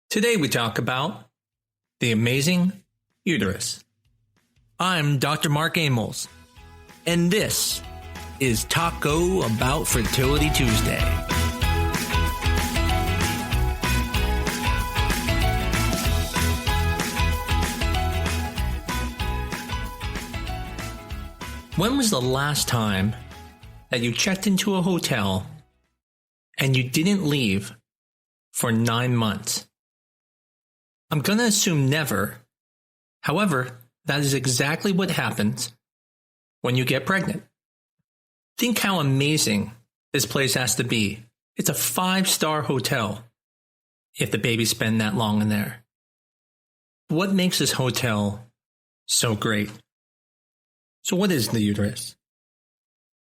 Today we talk about the amazing uterus. I'm Dr. Mark Amos, and this is Taco About Fertility Tuesday. When was the last time that you checked into a hotel and you didn't leave for 9 months? I'm going to assume never. However, that is exactly what happens when you get pregnant. Think how amazing this place has to be. It's a 5-star hotel if the babies spend that long in there. What makes this hotel so great? So what is the uterus?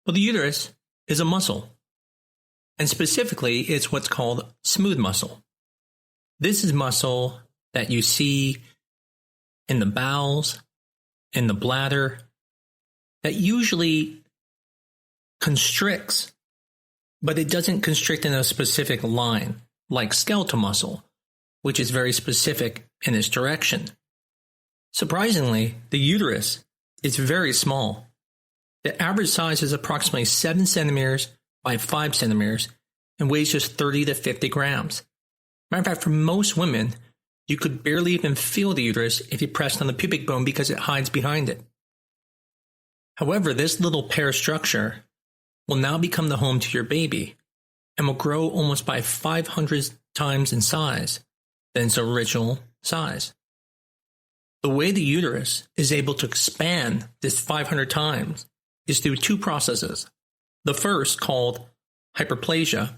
Well, the uterus is a muscle. And specifically, it's what's called smooth muscle. This is muscle that you see in the bowels, in the bladder, that usually constricts, but it doesn't constrict in a specific line, like skeletal muscle, which is very specific in its direction. Surprisingly, the uterus is very small. The average size is approximately 7 centimeters by 5 centimeters and weighs just 30 to 50 grams. Matter of fact, for most women, you could barely even feel the uterus if you pressed on the pubic bone because it hides behind it. However, this little pear structure will now become the home to your baby and will grow almost by 500 times in size than its original size. The way the uterus is able to expand this 500 times is through 2 processes. The first, called hyperplasia,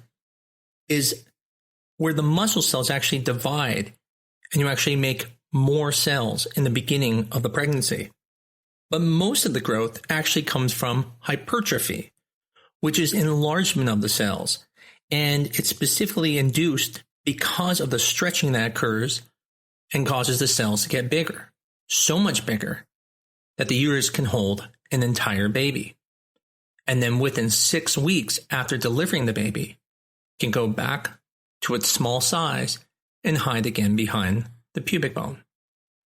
is where the muscle cells actually divide and you actually make more cells in the beginning of the pregnancy. But most of the growth actually comes from hypertrophy, which is enlargement of the cells. And it's specifically induced because of the stretching that occurs and causes the cells to get bigger. So much bigger that the uterus can hold an entire baby. And then within 6 weeks after delivering the baby, can go back to its small size and hide again behind the pubic bone.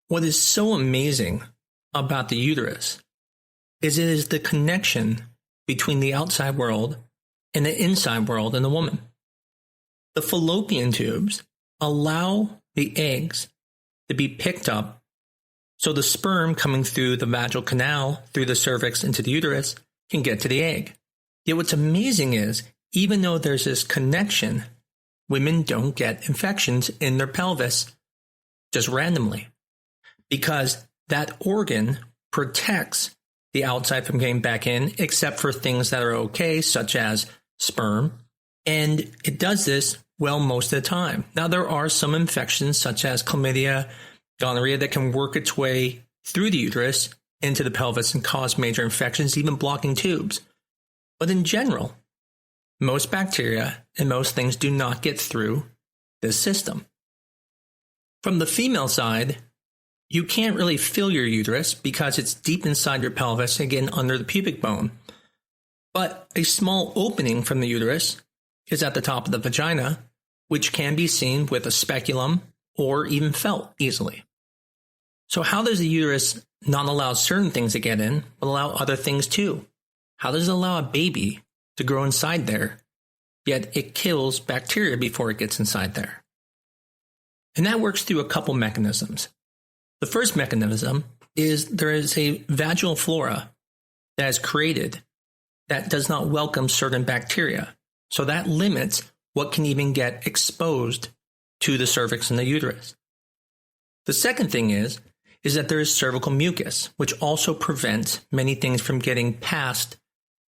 What is so amazing about the uterus is it is the connection between the outside world and the inside world in the woman. The fallopian tubes allow the eggs to be picked up so the sperm coming through the vaginal canal, through the cervix into the uterus, can get to the egg. Yet what's amazing is, even though there's this connection, women don't get infections in their pelvis just randomly because that organ protects the outside from getting back in, except for things that are okay, such as sperm. And it does this well most of the time. Now, there are some infections such as chlamydia, gonorrhea that can work its way through the uterus into the pelvis and cause major infections, even blocking tubes. But in general, most bacteria and most things do not get through this system. From the female side, you can't really feel your uterus because it's deep inside your pelvis, again under the pubic bone. But a small opening from the uterus is at the top of the vagina, which can be seen with a speculum or even felt easily. So how does the uterus not allow certain things to get in, but allow other things too? How does it allow a baby to grow inside there, yet it kills bacteria before it gets inside there? And that works through a couple mechanisms. The first mechanism is there is a vaginal flora that is created that does not welcome certain bacteria. So that limits what can even get exposed to the cervix and the uterus. The second thing is that there is cervical mucus, which also prevents many things from getting past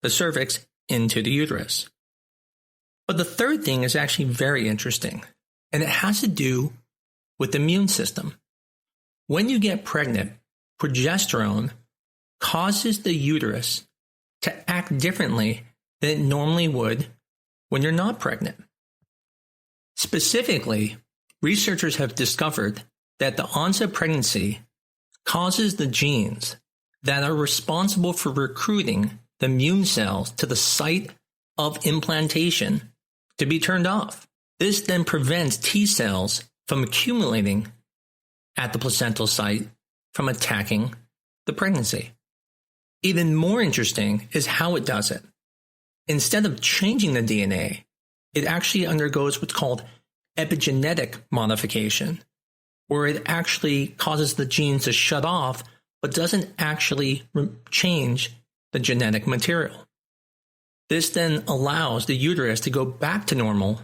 the cervix into the uterus. But the third thing is actually very interesting, and it has to do with the immune system. When you get pregnant, progesterone causes the uterus to act differently than it normally would when you're not pregnant. Specifically, researchers have discovered that the onset of pregnancy causes the genes that are responsible for recruiting the immune cells to the site of implantation to be turned off. This then prevents T cells from accumulating at the placental site from attacking the pregnancy. Even more interesting is how it does it. Instead of changing the DNA, it actually undergoes what's called epigenetic modification, where it actually causes the genes to shut off, but doesn't actually change the genetic material. This then allows the uterus to go back to normal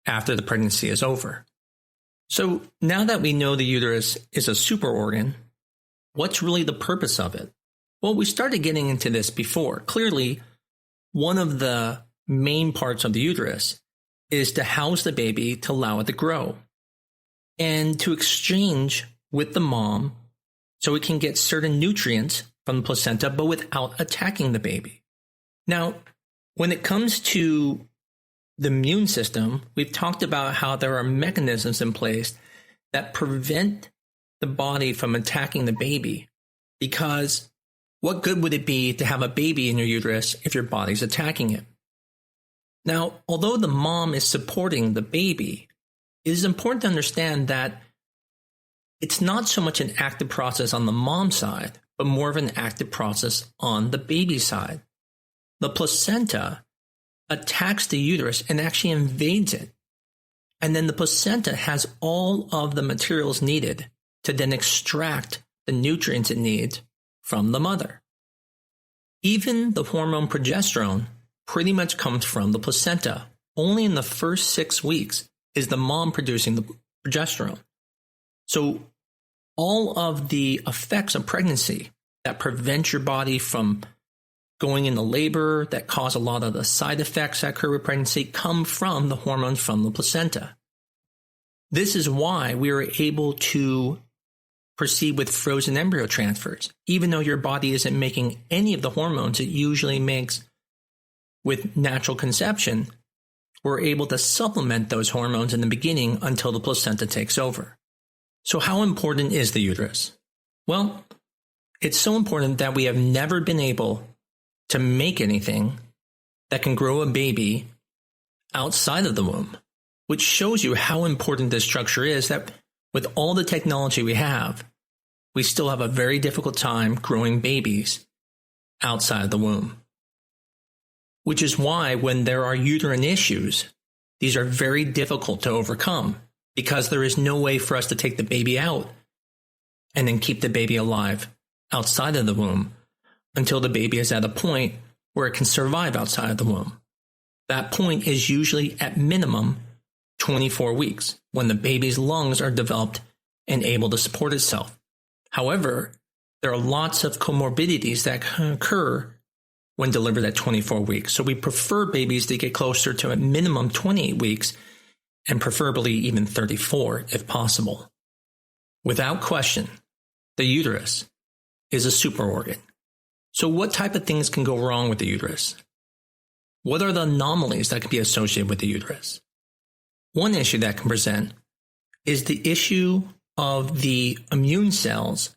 after the pregnancy is over. So now that we know the uterus is a superorgan, what's really the purpose of it? Well, we started getting into this before. Clearly, one of the main parts of the uterus is to house the baby to allow it to grow and to exchange with the mom so it can get certain nutrients from the placenta, but without attacking the baby. Now, when it comes to the immune system, we've talked about how there are mechanisms in place that prevent the body from attacking the baby, because what good would it be to have a baby in your uterus if your body's attacking it? Now, although the mom is supporting the baby, it is important to understand that it's not so much an active process on the mom's side, but more of an active process on the baby side. The placenta attacks the uterus and actually invades it. And then the placenta has all of the materials needed to then extract the nutrients it needs from the mother. Even the hormone progesterone pretty much comes from the placenta. Only in the first 6 weeks is the mom producing the progesterone. So all of the effects of pregnancy that prevent your body from going into labor, that cause a lot of the side effects that occur with pregnancy, come from the hormones from the placenta. This is why we are able to proceed with frozen embryo transfers. Even though your body isn't making any of the hormones it usually makes with natural conception, we're able to supplement those hormones in the beginning until the placenta takes over. So how important is the uterus? Well, it's so important that we have never been able to make anything that can grow a baby outside of the womb, which shows you how important this structure is, that with all the technology we still have a very difficult time growing babies outside of the womb. Which is why when there are uterine issues, these are very difficult to overcome, because there is no way for us to take the baby out and then keep the baby alive outside of the womb until the baby is at a point where it can survive outside of the womb. That point is usually at minimum 24 weeks, when the baby's lungs are developed and able to support itself. However, there are lots of comorbidities that can occur when delivered at 24 weeks. So we prefer babies to get closer to a minimum 28 weeks, and preferably even 34 if possible. Without question, the uterus is a superorgan. So what type of things can go wrong with the uterus? What are the anomalies that can be associated with the uterus? One issue that can present is the issue of the immune cells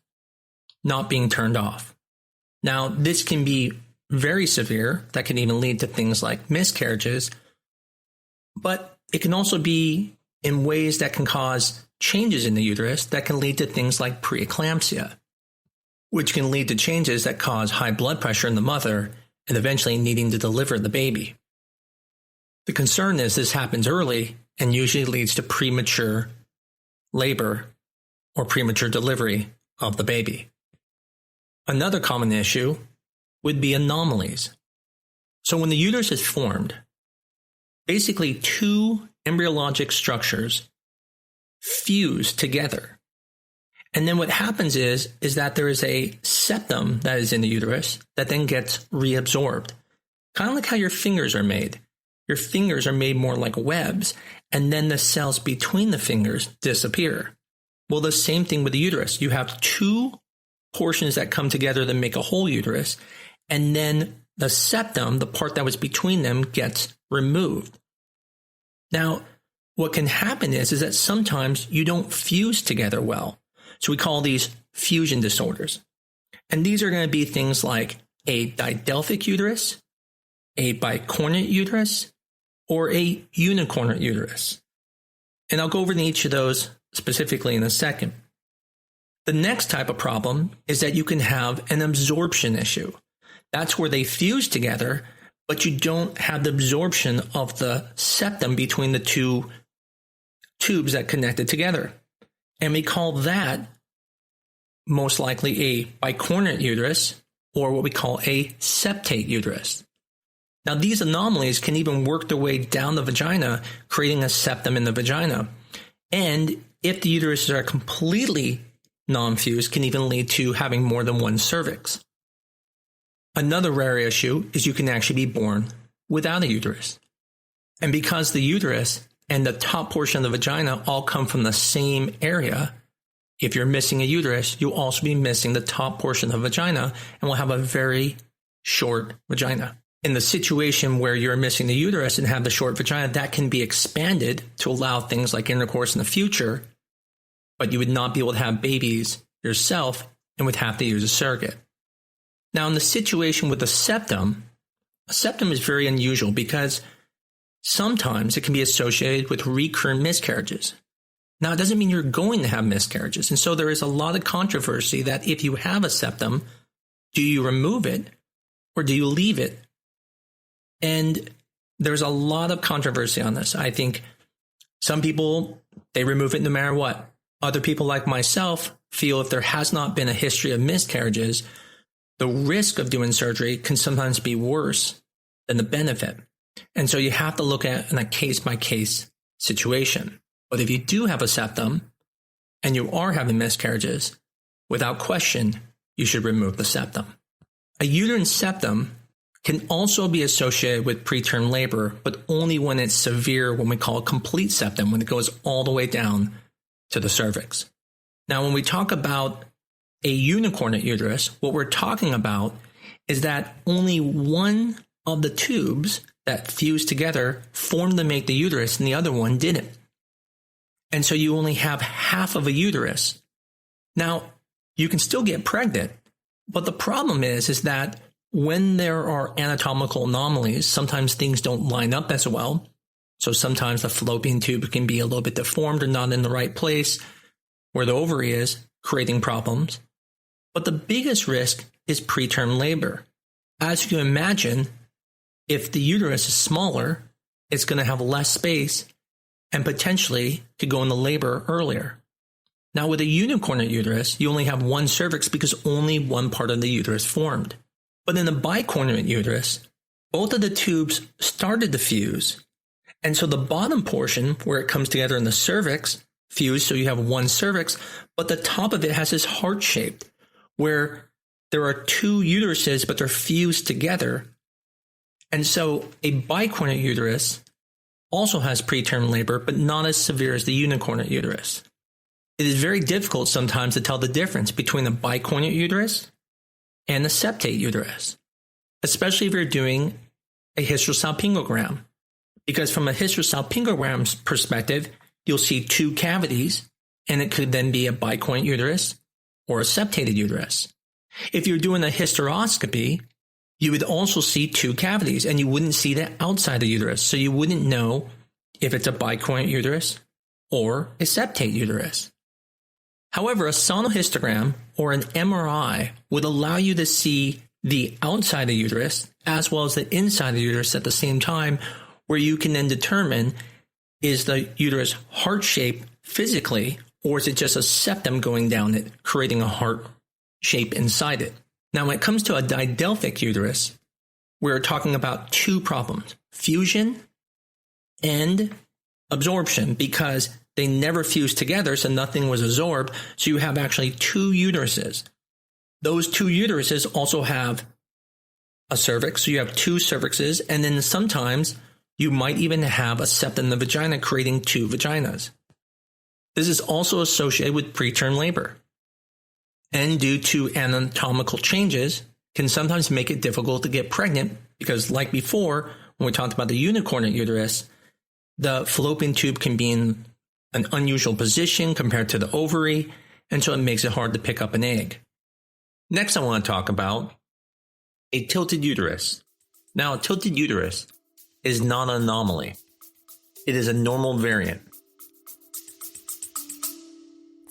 not being turned off. Now, this can be very severe. That can even lead to things like miscarriages, but it can also be in ways that can cause changes in the uterus that can lead to things like preeclampsia, which can lead to changes that cause high blood pressure in the mother and eventually needing to deliver the baby. The concern is this happens early and usually leads to premature labor or premature delivery of the baby. Another common issue would be anomalies. So when the uterus is formed, basically two embryologic structures fuse together. And then what happens is that there is a septum that is in the uterus that then gets reabsorbed. Kind of like how your fingers are made. Your fingers are made more like webs, and then the cells between the fingers disappear. Well, the same thing with the uterus. You have two portions that come together that make a whole uterus, and then the septum, the part that was between them, gets removed. Now, what can happen is that sometimes you don't fuse together well. So we call these fusion disorders. And these are going to be things like a didelphic uterus, a bicornate uterus, or a unicornate uterus. And I'll go over each of those specifically in a second. The next type of problem is that you can have an absorption issue. That's where they fuse together, but you don't have the absorption of the septum between the two tubes that connect it together. And we call that most likely a bicornuate uterus, or what we call a septate uterus. Now, these anomalies can even work their way down the vagina, creating a septum in the vagina. And if the uteruses are completely non-fused, can even lead to having more than one cervix. Another rare issue is you can actually be born without a uterus. And because the uterus and the top portion of the vagina all come from the same area, if you're missing a uterus, you'll also be missing the top portion of the vagina and will have a very short vagina. In the situation where you're missing the uterus and have the short vagina, that can be expanded to allow things like intercourse in the future, but you would not be able to have babies yourself and would have to use a surrogate. Now, in the situation with a septum is very unusual because sometimes it can be associated with recurrent miscarriages. Now, it doesn't mean you're going to have miscarriages. And so there is a lot of controversy that if you have a septum, do you remove it or do you leave it? And there's a lot of controversy on this. I think some people, they remove it no matter what. Other people like myself feel if there has not been a history of miscarriages, the risk of doing surgery can sometimes be worse than the benefit. And so you have to look at in a case-by-case situation. But if you do have a septum and you are having miscarriages, without question, you should remove the septum. A uterine septum can also be associated with preterm labor, but only when it's severe, when we call it complete septum, when it goes all the way down to the cervix. Now, when we talk about a unicornate uterus, what we're talking about is that only one of the tubes that fuse together formed to make the uterus and the other one didn't. And so you only have half of a uterus. Now, you can still get pregnant, but the problem is that when there are anatomical anomalies, sometimes things don't line up as well. So sometimes the fallopian tube can be a little bit deformed or not in the right place where the ovary is, creating problems. But the biggest risk is preterm labor. As you can imagine, if the uterus is smaller, it's going to have less space and potentially could go into labor earlier. Now, with a unicornate uterus, you only have one cervix because only one part of the uterus formed. But in a bicornuate uterus, both of the tubes started to fuse. And so the bottom portion, where it comes together in the cervix, fused, so you have one cervix, but the top of it has this heart shape, where there are two uteruses, but they're fused together. And so a bicornuate uterus also has preterm labor, but not as severe as the unicornate uterus. It is very difficult sometimes to tell the difference between a bicornuate uterus and a septate uterus, especially if you're doing a hysterosalpingogram. Because from a hysterosalpingogram's perspective, you'll see two cavities, and it could then be a bicornuate uterus or a septated uterus. If you're doing a hysteroscopy, you would also see two cavities, and you wouldn't see the outside the uterus, so you wouldn't know if it's a bicornuate uterus or a septate uterus. However, a sonohystogram or an MRI would allow you to see the outside of the uterus as well as the inside of the uterus at the same time, where you can then determine, is the uterus heart shape physically, or is it just a septum going down it, creating a heart shape inside it? Now, when it comes to a didelphic uterus, we're talking about two problems: fusion and absorption, because they never fused together, so nothing was absorbed. So you have actually two uteruses. Those two uteruses also have a cervix, so you have two cervixes, and then sometimes you might even have a septum in the vagina, creating two vaginas. This is also associated with preterm labor, and due to anatomical changes, can sometimes make it difficult to get pregnant because, like before, when we talked about the unicornate uterus, the fallopian tube can be in an unusual position compared to the ovary, and so it makes it hard to pick up an egg. Next, I want to talk about a tilted uterus. Now, a tilted uterus is not an anomaly. It is a normal variant.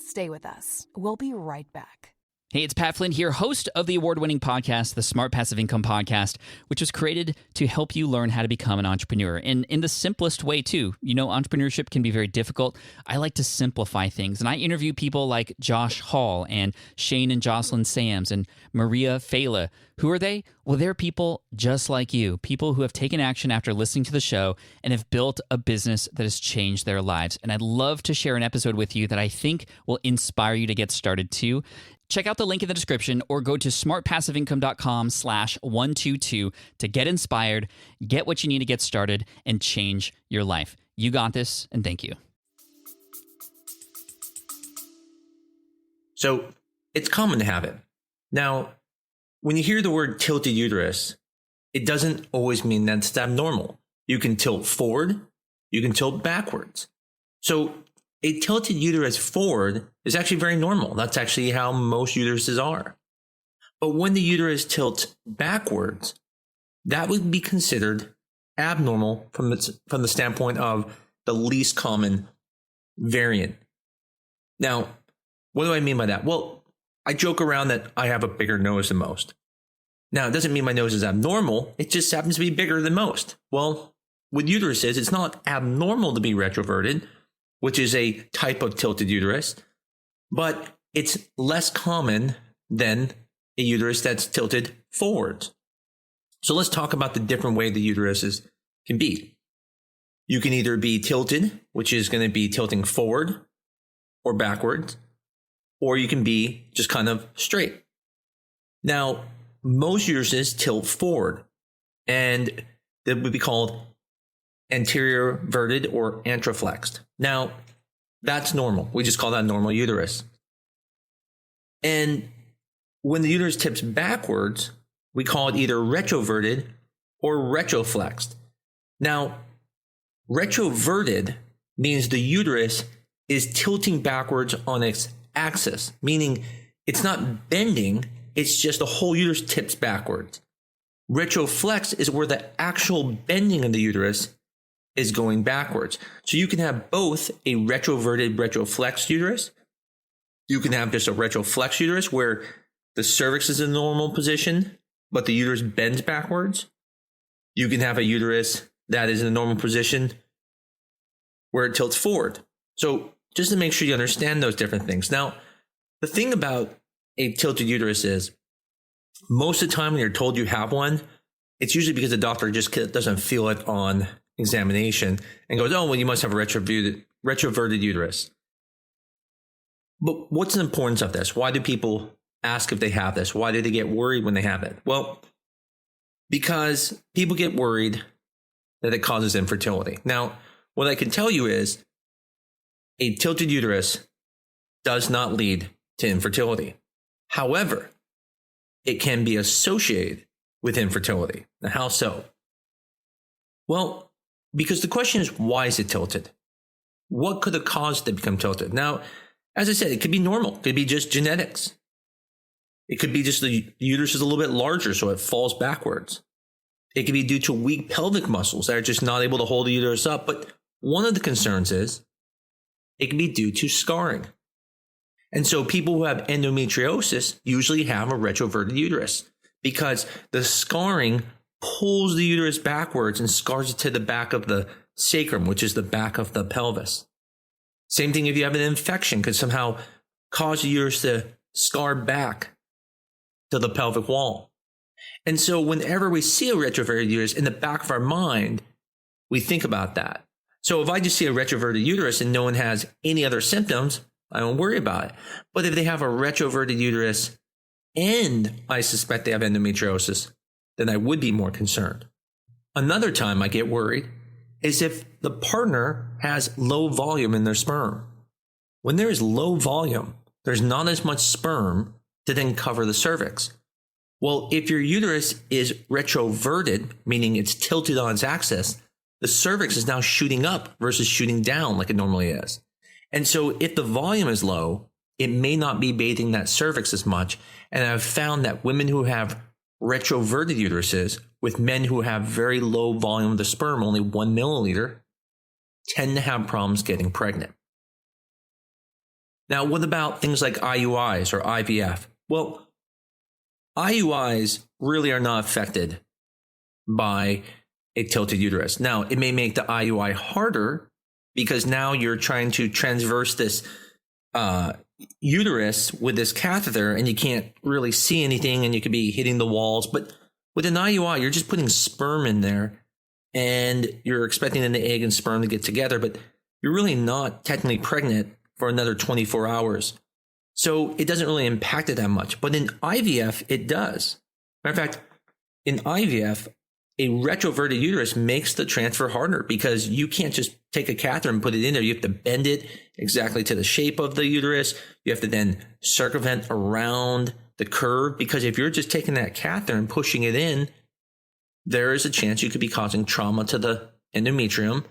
Stay with us. We'll be right back. Hey, it's Pat Flynn here, host of the award-winning podcast, the Smart Passive Income Podcast, which was created to help you learn how to become an entrepreneur. And in the simplest way, too. You know, entrepreneurship can be very difficult. I like to simplify things. And I interview people like Josh Hall and Shane and Jocelyn Sams and Maria Fela. Who are they? Well, they're people just like you, people who have taken action after listening to the show and have built a business that has changed their lives. And I'd love to share an episode with you that I think will inspire you to get started, too. Check out the link in the description or go to smartpassiveincome.com/122 to get inspired, get what you need to get started, and change your life. You got this, and thank you. So it's common to have it. Now, when you hear the word tilted uterus, it doesn't always mean that it's abnormal. You can tilt forward, you can tilt backwards. So a tilted uterus forward is actually very normal. That's actually how most uteruses are. But when the uterus tilts backwards, that would be considered abnormal from the standpoint of the least common variant. Now, what do I mean by that? Well, I joke around that I have a bigger nose than most. Now, it doesn't mean my nose is abnormal. It just happens to be bigger than most. Well, with uteruses, it's not abnormal to be retroverted, which is a type of tilted uterus, but it's less common than a uterus that's tilted forwards. So let's talk about the different way the uteruses can be. You can either be tilted, which is going to be tilting forward or backwards, or you can be just kind of straight. Now, most uteruses tilt forward, and that would be called anterior verted or antroflexed. Now, that's normal. We just call that normal uterus. And when the uterus tips backwards, we call it either retroverted or retroflexed. Now, retroverted means the uterus is tilting backwards on its axis, meaning it's not bending, it's just the whole uterus tips backwards. Retroflexed is where the actual bending of the uterus is going backwards. So you can have both a retroverted, retroflexed uterus. You can have just a retroflexed uterus where the cervix is in the normal position, but the uterus bends backwards. You can have a uterus that is in a normal position where it tilts forward. So just to make sure you understand those different things. Now, the thing about a tilted uterus is most of the time when you're told you have one, it's usually because the doctor just doesn't feel it on examination and goes, oh, well, you must have a retroverted uterus. But what's the importance of this? Why do people ask if they have this? Why do they get worried when they have it? Well, because people get worried that it causes infertility. Now, what I can tell you is a tilted uterus does not lead to infertility. However, it can be associated with infertility. Now, how so? Well, because the question is, why is it tilted? What could have caused it to become tilted? Now, as I said, it could be normal. It could be just genetics. It could be just the uterus is a little bit larger, so it falls backwards. It could be due to weak pelvic muscles that are just not able to hold the uterus up. But one of the concerns is it can be due to scarring. And so people who have endometriosis usually have a retroverted uterus because the scarring pulls the uterus backwards and scars it to the back of the sacrum, which is the back of the pelvis. Same thing if you have an infection, could somehow cause the uterus to scar back to the pelvic wall. And so whenever we see a retroverted uterus, in the back of our mind, we think about that. So if I just see a retroverted uterus and no one has any other symptoms, I don't worry about it. But if they have a retroverted uterus and I suspect they have endometriosis, then I would be more concerned. Another time I get worried is if the partner has low volume in their sperm. When there is low volume, there's not as much sperm to then cover the cervix. Well, if your uterus is retroverted, meaning it's tilted on its axis, the cervix is now shooting up versus shooting down like it normally is. And so if the volume is low, it may not be bathing that cervix as much. And I've found that women who have retroverted uteruses with men who have very low volume of the sperm, only 1 milliliter, tend to have problems getting pregnant. Now, what about things like IUIs or IVF? Well, IUIs really are not affected by a tilted uterus. Now, it may make the IUI harder because now you're trying to transverse this uterus with this catheter and you can't really see anything and you could be hitting the walls. But with an IUI, you're just putting sperm in there and you're expecting an egg and sperm to get together, but you're really not technically pregnant for another 24 hours. So it doesn't really impact it that much. But in IVF, it does. Matter of fact, in IVF, a retroverted uterus makes the transfer harder because you can't just take a catheter and put it in there. You have to bend it exactly to the shape of the uterus. You have to then circumvent around the curve, because if you're just taking that catheter and pushing it in, there is a chance you could be causing trauma to the endometrium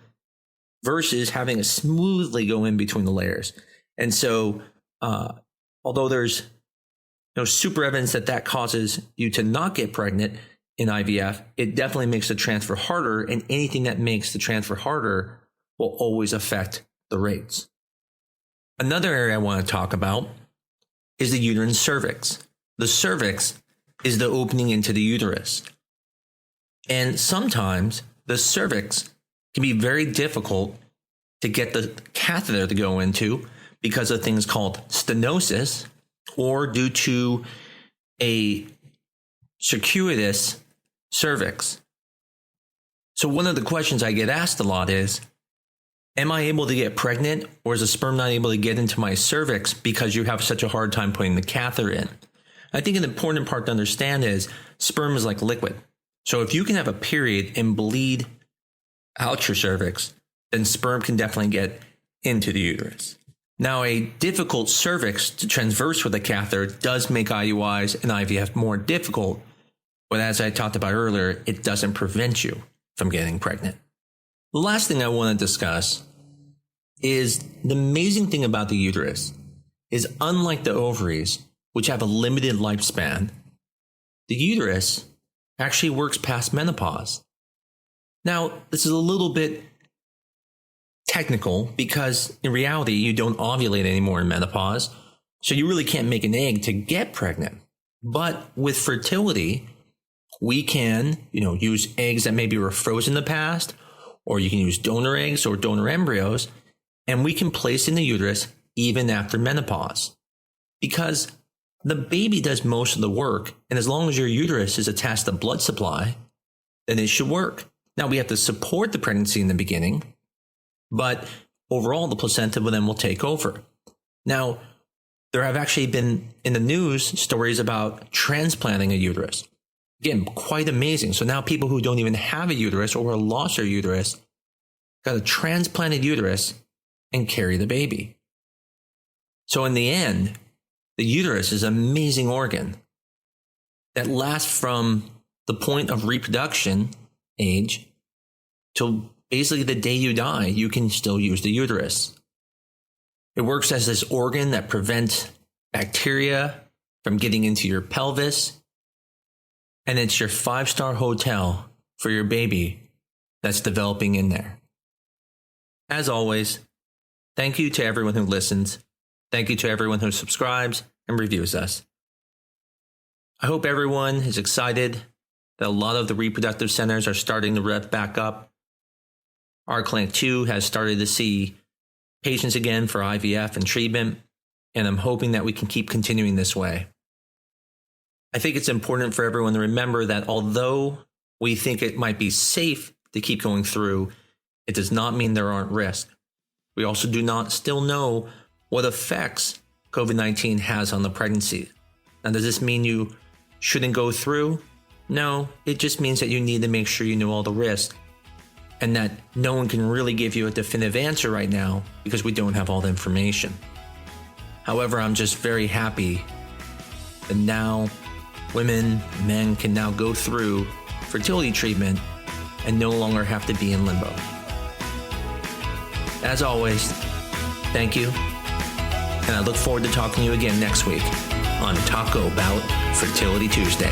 versus having it smoothly go in between the layers. And so, although there's no super evidence that causes you to not get pregnant in IVF, it definitely makes the transfer harder, and anything that makes the transfer harder will always affect the rates. Another area I want to talk about is the uterine cervix. The cervix is the opening into the uterus. And sometimes the cervix can be very difficult to get the catheter to go into because of things called stenosis or due to a circuitous cervix. So one of the questions I get asked a lot is, am I able to get pregnant, or is the sperm not able to get into my cervix because you have such a hard time putting the catheter in? I think an important part to understand is sperm is like liquid. So if you can have a period and bleed out your cervix, then sperm can definitely get into the uterus. Now, a difficult cervix to transverse with a catheter does make IUIs and IVF more difficult, but as I talked about earlier, it doesn't prevent you from getting pregnant. The last thing I want to discuss is the amazing thing about the uterus is, unlike the ovaries, which have a limited lifespan, the uterus actually works past menopause. Now, this is a little bit technical because in reality, you don't ovulate anymore in menopause, so you really can't make an egg to get pregnant. But with fertility, we can, use eggs that maybe were frozen in the past, or you can use donor eggs or donor embryos, and we can place in the uterus even after menopause. Because the baby does most of the work, and as long as your uterus is attached to blood supply, then it should work. Now, we have to support the pregnancy in the beginning, but overall, the placenta will take over. Now, there have actually been in the news stories about transplanting a uterus. Again, quite amazing. So now people who don't even have a uterus or lost their uterus got a transplanted uterus and carry the baby. So in the end, the uterus is an amazing organ that lasts from the point of reproduction age till basically the day you die. You can still use the uterus. It works as this organ that prevents bacteria from getting into your pelvis. And it's your 5-star hotel for your baby that's developing in there. As always, thank you to everyone who listens. Thank you to everyone who subscribes and reviews us. I hope everyone is excited that a lot of the reproductive centers are starting to rev back up. Our clinic too has started to see patients again for IVF and treatment, and I'm hoping that we can keep continuing this way. I think it's important for everyone to remember that although we think it might be safe to keep going through, it does not mean there aren't risks. We also do not still know what effects COVID-19 has on the pregnancy. Now, does this mean you shouldn't go through? No, it just means that you need to make sure you know all the risks, and that no one can really give you a definitive answer right now because we don't have all the information. However, I'm just very happy that now women, men can now go through fertility treatment and no longer have to be in limbo. As always, thank you, and I look forward to talking to you again next week on Taco About Fertility Tuesday.